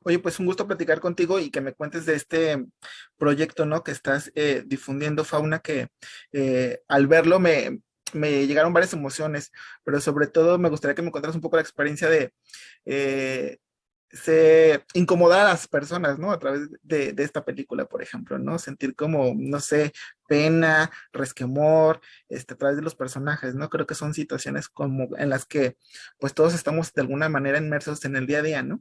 Oye, pues un gusto platicar contigo y que me cuentes de este proyecto, ¿no? Que estás difundiendo fauna, que al verlo me llegaron varias emociones, pero sobre todo me gustaría que me contaras un poco la experiencia de eh, incomodar a las personas, ¿no? A través de esta película, por ejemplo, ¿no? Sentir como, no sé, pena, resquemor, a través de los personajes, ¿no? Creo que son situaciones como en las que pues todos estamos de alguna manera inmersos en el día a día, ¿no?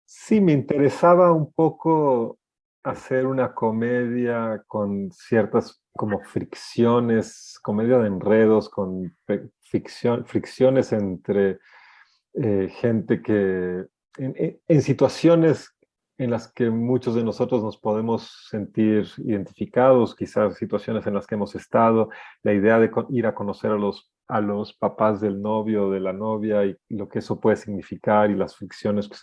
Sí, me interesaba un poco hacer una comedia con ciertas como fricciones, comedia de enredos, con fricciones entre gente que en situaciones en las que muchos de nosotros nos podemos sentir identificados, quizás situaciones en las que hemos estado, la idea de ir a conocer a los papás del novio o de la novia y lo que eso puede significar y las fricciones que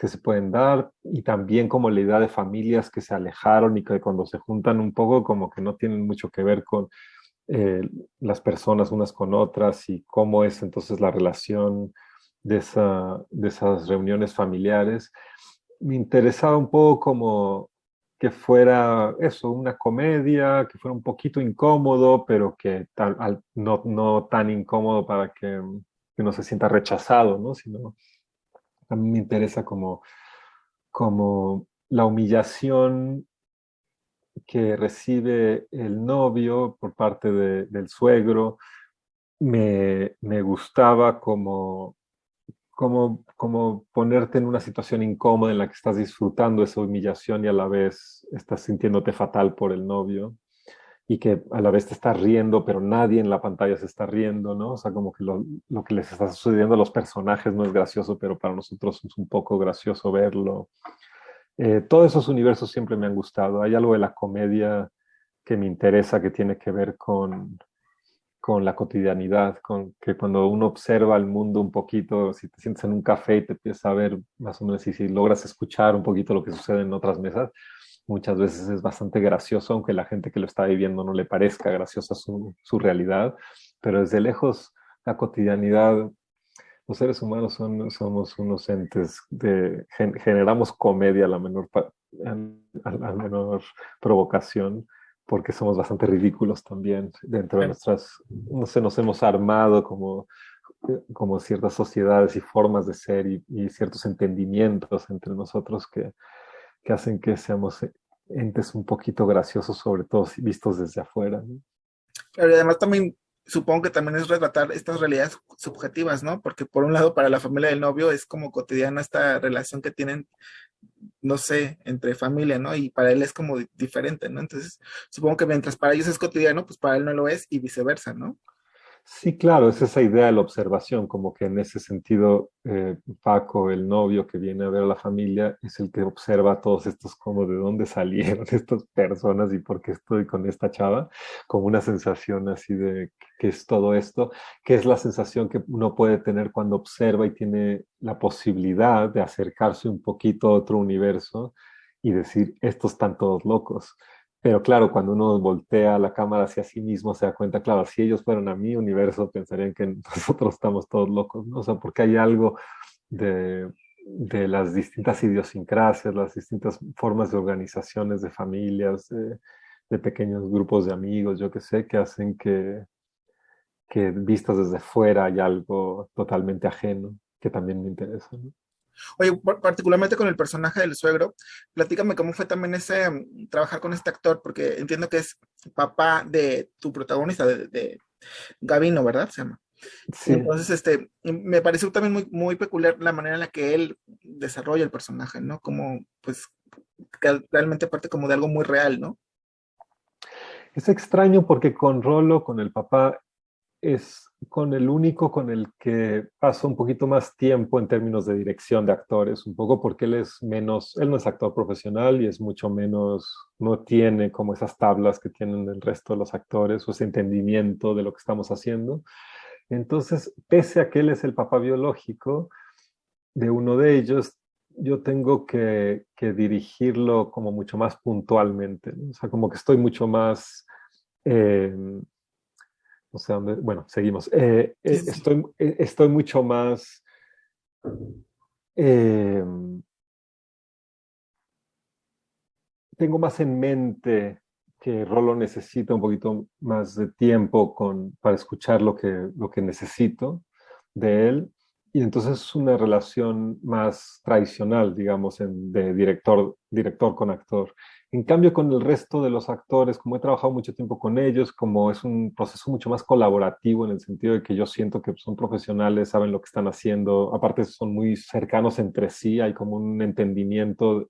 se pueden dar, y también como la idea de familias que se alejaron y que cuando se juntan un poco como que no tienen mucho que ver con eh, las personas unas con otras y cómo es entonces la relación de esas reuniones familiares. Me interesaba un poco como que fuera eso, una comedia, que fuera un poquito incómodo, pero que no tan incómodo para que no se sienta rechazado, ¿no? Sino a mí me interesa como la humillación que recibe el novio por parte del suegro. Me gustaba como ponerte en una situación incómoda en la que estás disfrutando esa humillación y a la vez estás sintiéndote fatal por el novio, y que a la vez te estás riendo, pero nadie en la pantalla se está riendo, ¿no? O sea, como que lo que les está sucediendo a los personajes no es gracioso, pero para nosotros es un poco gracioso verlo. Todos esos universos siempre me han gustado. Hay algo de la comedia que me interesa, que tiene que ver con la cotidianidad, con que cuando uno observa el mundo un poquito, si te sientes en un café y te empiezas a ver más o menos, y si logras escuchar un poquito lo que sucede en otras mesas, muchas veces es bastante gracioso, aunque la gente que lo está viviendo no le parezca graciosa su realidad, pero desde lejos la cotidianidad, los seres humanos somos unos entes generamos comedia a la menor provocación, porque somos bastante ridículos también dentro de nuestras, no sé, nos hemos armado como ciertas sociedades y formas de ser y ciertos entendimientos entre nosotros que hacen que seamos entes un poquito graciosos, sobre todo vistos desde afuera, ¿no? Pero además también supongo que también es retratar estas realidades subjetivas, ¿no? Porque por un lado para la familia del novio es como cotidiana esta relación que tienen, no sé, entre familia, ¿no? Y para él es como diferente, ¿no? Entonces supongo que mientras para ellos es cotidiano, pues para él no lo es y viceversa, ¿no? Sí, claro, es esa idea de la observación, como que en ese sentido Paco, el novio que viene a ver a la familia, es el que observa a todos estos como de dónde salieron estas personas y por qué estoy con esta chava, como una sensación así de qué es todo esto, que es la sensación que uno puede tener cuando observa y tiene la posibilidad de acercarse un poquito a otro universo y decir, estos están todos locos. Pero claro, cuando uno voltea la cámara hacia sí mismo, se da cuenta, claro, si ellos fueran a mi universo, pensarían que nosotros estamos todos locos, ¿no? O sea, porque hay algo de las distintas idiosincrasias, las distintas formas de organizaciones de familias, de pequeños grupos de amigos, yo qué sé, que hacen que vistas desde fuera hay algo totalmente ajeno, que también me interesa, ¿no? Oye, particularmente con el personaje del suegro, platícame cómo fue también ese trabajar con este actor, porque entiendo que es papá de tu protagonista, de Gavino, ¿verdad? Se llama. Sí. Entonces, me pareció también muy peculiar la manera en la que él desarrolla el personaje, ¿no? Como, pues, que realmente parte como de algo muy real, ¿no? Es extraño porque con Rolo, con el papá, es con el único con el que paso un poquito más tiempo en términos de dirección de actores, un poco porque él no es actor profesional y es mucho menos, no tiene como esas tablas que tienen el resto de los actores o ese entendimiento de lo que estamos haciendo. Entonces, pese a que él es el papá biológico de uno de ellos, yo tengo que dirigirlo como mucho más puntualmente, ¿no? O sea, como que estoy mucho más... Eh, no sé dónde, bueno, seguimos. Sí, sí, sí. Estoy mucho más eh, tengo más en mente que Rolo necesita un poquito más de tiempo para escuchar lo que necesito de él. Y entonces es una relación más tradicional, digamos, de director con actor. En cambio, con el resto de los actores, como he trabajado mucho tiempo con ellos, como es un proceso mucho más colaborativo en el sentido de que yo siento que son profesionales, saben lo que están haciendo, aparte son muy cercanos entre sí, hay como un entendimiento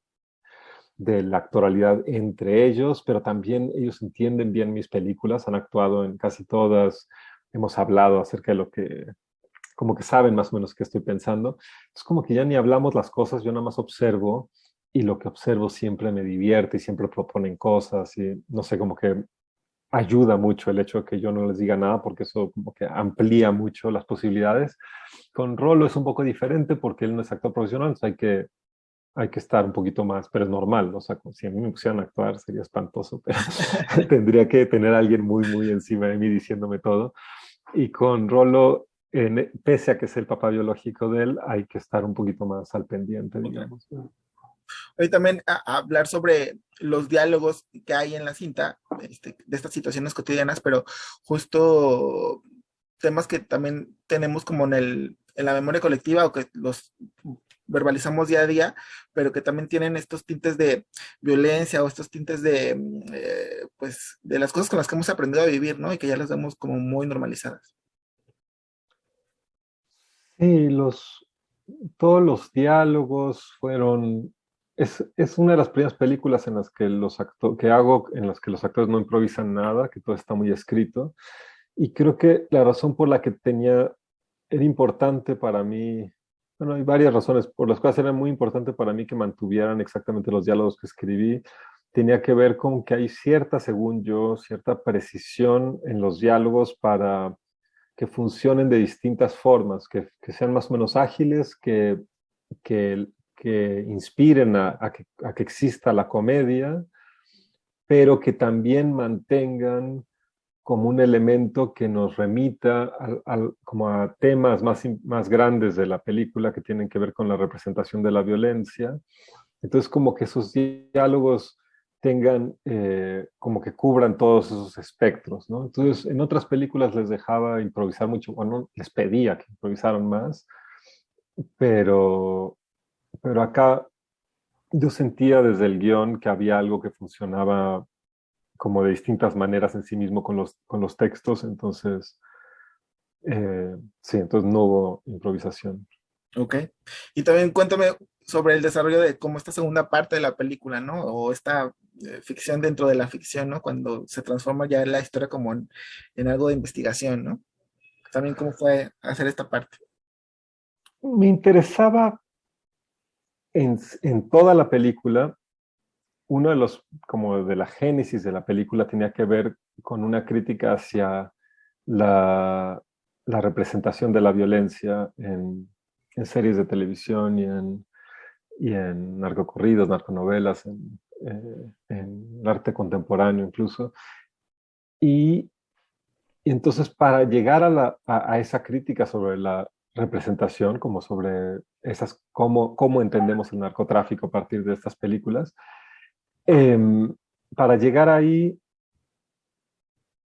de la actoralidad entre ellos, pero también ellos entienden bien mis películas, han actuado en casi todas, hemos hablado acerca de lo que, como que saben más o menos qué estoy pensando. Es como que ya ni hablamos las cosas, yo nada más observo y lo que observo siempre me divierte y siempre proponen cosas y no sé, como que ayuda mucho el hecho de que yo no les diga nada porque eso como que amplía mucho las posibilidades. Con Rolo es un poco diferente porque él no es actor profesional, entonces hay que estar un poquito más, pero es normal, o sea, como si a mí me pusieran a actuar sería espantoso, pero tendría que tener a alguien muy, muy encima de mí diciéndome todo. Y con Rolo, pese a que es el papá biológico de él, hay que estar un poquito más al pendiente, Okay. digamos. Hoy también a hablar sobre los diálogos que hay en la cinta, de estas situaciones cotidianas, pero justo temas que también tenemos como en la memoria colectiva o que los verbalizamos día a día, pero que también tienen estos tintes de violencia o estos tintes de, pues, de las cosas con las que hemos aprendido a vivir, ¿no? Y que ya las vemos como muy normalizadas. Sí, todos los diálogos es una de las primeras películas en las que que hago, en las que los actores no improvisan nada, que todo está muy escrito. Y creo que la razón por la que era importante para mí, bueno, hay varias razones por las cuales era muy importante para mí que mantuvieran exactamente los diálogos que escribí. Tenía que ver con que hay cierta, según yo, cierta precisión en los diálogos para que funcionen de distintas formas, que sean más o menos ágiles, que inspiren a que exista la comedia, pero que también mantengan como un elemento que nos remita como a temas más grandes de la película que tienen que ver con la representación de la violencia. Entonces, como que esos diálogos tengan, como que cubran todos esos espectros, ¿no? Entonces, en otras películas les dejaba improvisar mucho, bueno, les pedía que improvisaran más, pero, pero acá yo sentía desde el guión que había algo que funcionaba como de distintas maneras en sí mismo con los textos, entonces, sí, entonces no hubo improvisación. Ok. Y también cuéntame sobre el desarrollo de cómo esta segunda parte de la película, ¿no? O esta ficción dentro de la ficción, ¿no? Cuando se transforma ya la historia como en algo de investigación, ¿no? También cómo fue hacer esta parte. Me interesaba en toda la película, uno de como de la génesis de la película tenía que ver con una crítica hacia la, la representación de la violencia en series de televisión y en narcocorridos, narconovelas, en arte contemporáneo incluso. Y, y entonces para llegar a esa crítica sobre la representación, como sobre cómo entendemos el narcotráfico a partir de estas películas, eh, para llegar ahí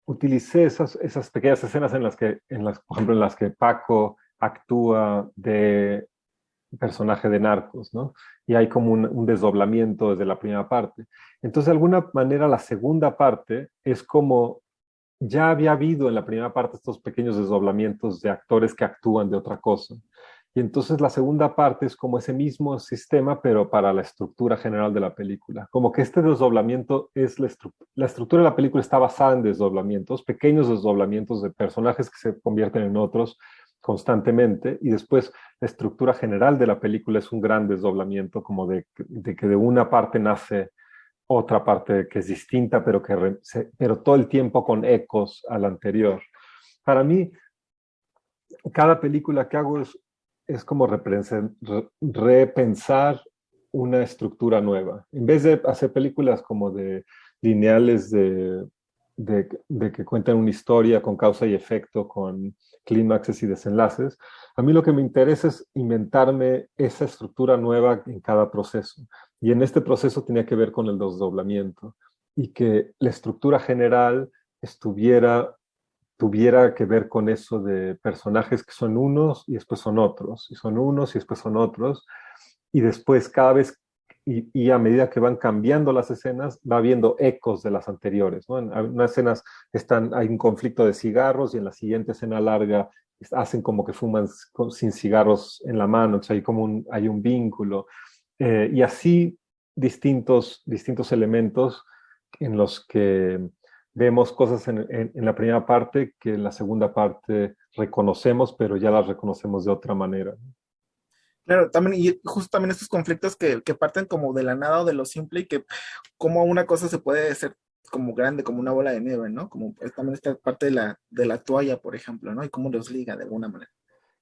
utilicé esas pequeñas escenas por ejemplo, en las que Paco actúa de personaje de Narcos, ¿no? Y hay como un desdoblamiento desde la primera parte. Entonces, de alguna manera, la segunda parte es como ya había habido en la primera parte estos pequeños desdoblamientos de actores que actúan de otra cosa. Y entonces la segunda parte es como ese mismo sistema, pero para la estructura general de la película. Como que este desdoblamiento es la estructura de la película está basada en desdoblamientos, pequeños desdoblamientos de personajes que se convierten en otros constantemente. Y después la estructura general de la película es un gran desdoblamiento, como de que de una parte nace otra parte que es distinta, pero todo el tiempo con ecos a la anterior. Para mí, cada película que hago es como repensar una estructura nueva. En vez de hacer películas como de lineales de que cuentan una historia con causa y efecto, con clímaxes y desenlaces. A mí lo que me interesa es inventarme esa estructura nueva en cada proceso. Y en este proceso tenía que ver con el desdoblamiento y que la estructura general tuviera que ver con eso de personajes que son unos y después son otros, y son unos y después son otros, y después cada vez y a medida que van cambiando las escenas, va habiendo ecos de las anteriores, ¿no? En unas escenas hay un conflicto de cigarros y en la siguiente escena larga hacen como que fuman sin cigarros en la mano, entonces hay un vínculo. Y así distintos elementos en los que vemos cosas en la primera parte que en la segunda parte reconocemos, pero ya las reconocemos de otra manera. Claro, también, y justo también estos conflictos que parten como de la nada o de lo simple y que como una cosa se puede hacer como grande, como una bola de nieve, ¿no? Como también esta parte de la toalla, por ejemplo, ¿no? Y cómo los liga de alguna manera.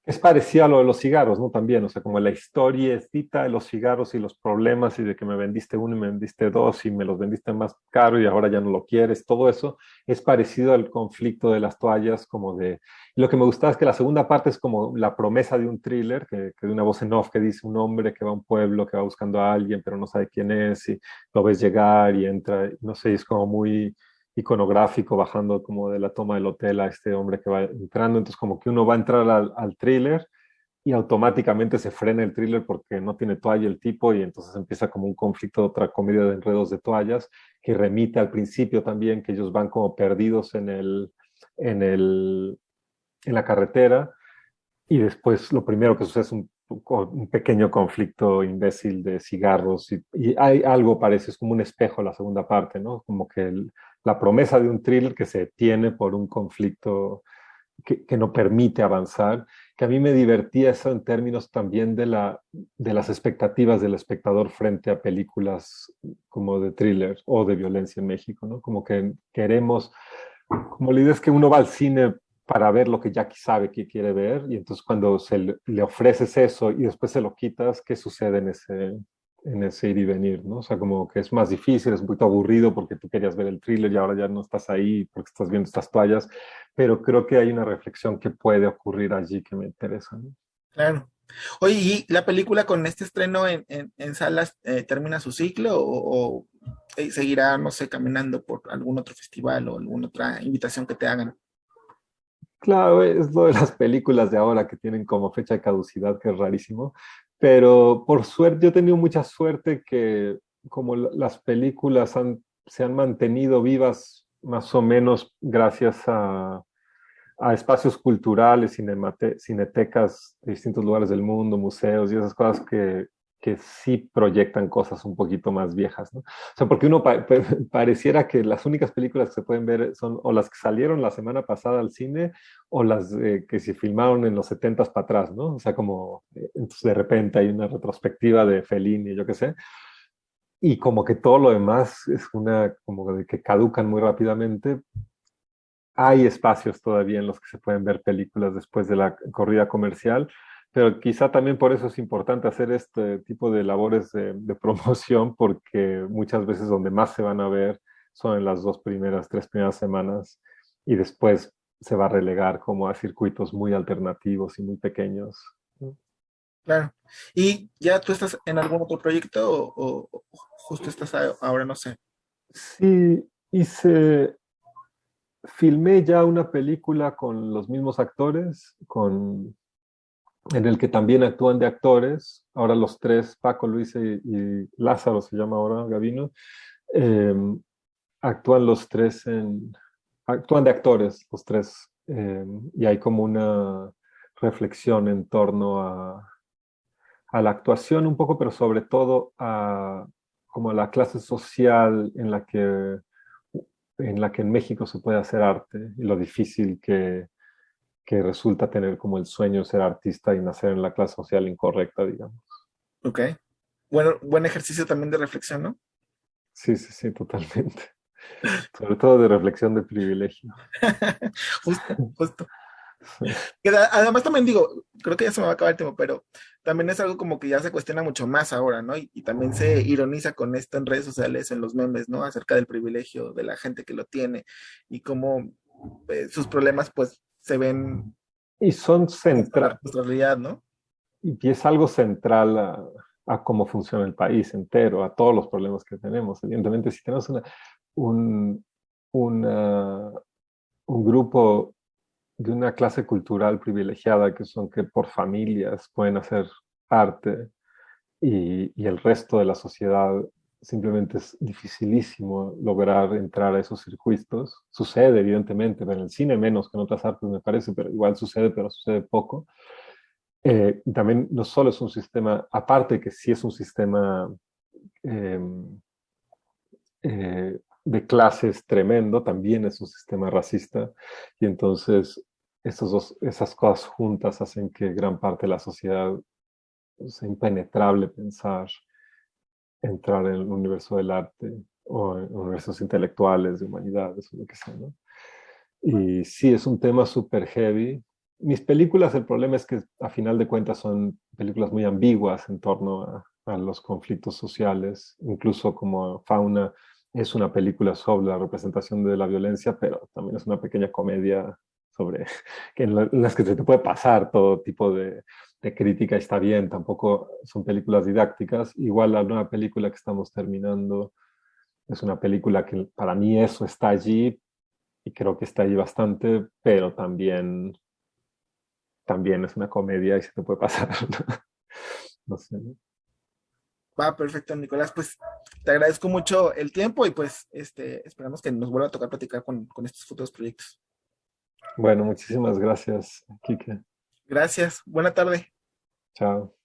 Es parecido a lo de los cigarros, ¿no? También, o sea, como la historiecita de los cigarros y los problemas y de que me vendiste uno y me vendiste dos y me los vendiste más caro y ahora ya no lo quieres, todo eso es parecido al conflicto de las toallas, como de... Y lo que me gustaba es que la segunda parte es como la promesa de un thriller, que de una voz en off que dice un hombre que va a un pueblo, que va buscando a alguien, pero no sabe quién es y lo ves llegar y entra, no sé, es como muy iconográfico, bajando como de la toma del hotel a este hombre que va entrando. Entonces, como que uno va a entrar al thriller y automáticamente se frena el thriller porque no tiene toalla el tipo y entonces empieza como un conflicto de otra comedia de enredos de toallas que remite al principio también, que ellos van como perdidos en, el, en la carretera y después lo primero que sucede es un pequeño conflicto imbécil de cigarros y hay algo parece, es como un espejo la segunda parte, ¿no? Como que la promesa de un thriller que se detiene por un conflicto que no permite avanzar, que a mí me divertía eso en términos también de las expectativas del espectador frente a películas como de thriller o de violencia en México, ¿no? Como que queremos, como la idea es que uno va al cine para ver lo que ya sabe que quiere ver y entonces cuando le ofreces eso y después se lo quitas, ¿qué sucede en ese ir y venir, ¿no? O sea, como que es más difícil, es un poquito aburrido porque tú querías ver el thriller y ahora ya no estás ahí porque estás viendo estas toallas, pero creo que hay una reflexión que puede ocurrir allí que me interesa, ¿no? Claro. Oye, ¿y la película con este estreno en salas termina su ciclo o seguirá, no sé, caminando por algún otro festival o alguna otra invitación que te hagan? Claro, es lo de las películas de ahora que tienen como fecha de caducidad, que es rarísimo, pero por suerte, yo he tenido mucha suerte que como las películas se han mantenido vivas más o menos gracias a espacios culturales, cinetecas de distintos lugares del mundo, museos y esas cosas que sí proyectan cosas un poquito más viejas, ¿no? O sea, porque uno pareciera que las únicas películas que se pueden ver son o las que salieron la semana pasada al cine o las que se filmaron en los 70s para atrás, ¿no? O sea, como entonces de repente hay una retrospectiva de Fellini, yo qué sé, y como que todo lo demás es como de que caducan muy rápidamente. Hay espacios todavía en los que se pueden ver películas después de la corrida comercial, pero quizá también por eso es importante hacer este tipo de labores de promoción, porque muchas veces donde más se van a ver son en las tres primeras semanas, y después se va a relegar como a circuitos muy alternativos y muy pequeños. Claro. ¿Y ya tú estás en algún otro proyecto o justo estás ahora, no sé? Sí, filmé ya una película con los mismos actores, en el que también actúan de actores, ahora los tres, Paco, Luis y Lázaro se llama ahora, Gavino, eh, actúan los tres actúan de actores los tres, y hay como una reflexión en torno a la actuación un poco, pero sobre todo a como a la clase social en la que en México se puede hacer arte y lo difícil que resulta tener como el sueño de ser artista y nacer en la clase social incorrecta, digamos. Ok. Bueno, buen ejercicio también de reflexión, ¿no? Sí, sí, sí, totalmente. Sobre todo de reflexión de privilegio. Justo, justo. Además también digo, creo que ya se me va a acabar el tiempo, pero también es algo como que ya se cuestiona mucho más ahora, ¿no? Y también se ironiza con esto en redes sociales, en los memes, ¿no? Acerca del privilegio de la gente que lo tiene y cómo sus problemas pues se ven Y son en nuestra realidad, ¿no? y es algo central a cómo funciona el país entero, a todos los problemas que tenemos. Evidentemente, si tenemos un, una, un grupo de una clase cultural privilegiada, que son que por familias pueden hacer arte y el resto de la sociedad simplemente es dificilísimo lograr entrar a esos circuitos. Sucede, evidentemente, pero en el cine menos que en otras artes me parece, pero igual sucede, pero sucede poco. También no solo es un sistema, aparte que sí es un sistema eh, de clases tremendo, también es un sistema racista, y entonces esas cosas juntas hacen que gran parte de la sociedad sea impenetrable pensar entrar en el universo del arte o en universos intelectuales, de humanidades o lo que sea, ¿no? Y sí, es un tema súper heavy. Mis películas, el problema es que a final de cuentas son películas muy ambiguas en torno a los conflictos sociales, incluso como Fauna es una película sobre la representación de la violencia, pero también es una pequeña comedia sobre en las que se te puede pasar todo tipo de crítica, está bien, tampoco son películas didácticas. Igual la nueva película que estamos terminando es una película que para mí eso está allí y creo que está allí bastante, pero también es una comedia y se te puede pasar. No sé. ¿No? Va, perfecto, Nicolás. Pues te agradezco mucho el tiempo y pues esperamos que nos vuelva a tocar platicar con estos futuros proyectos. Bueno, muchísimas gracias, Kike. Gracias, buena tarde. Chao.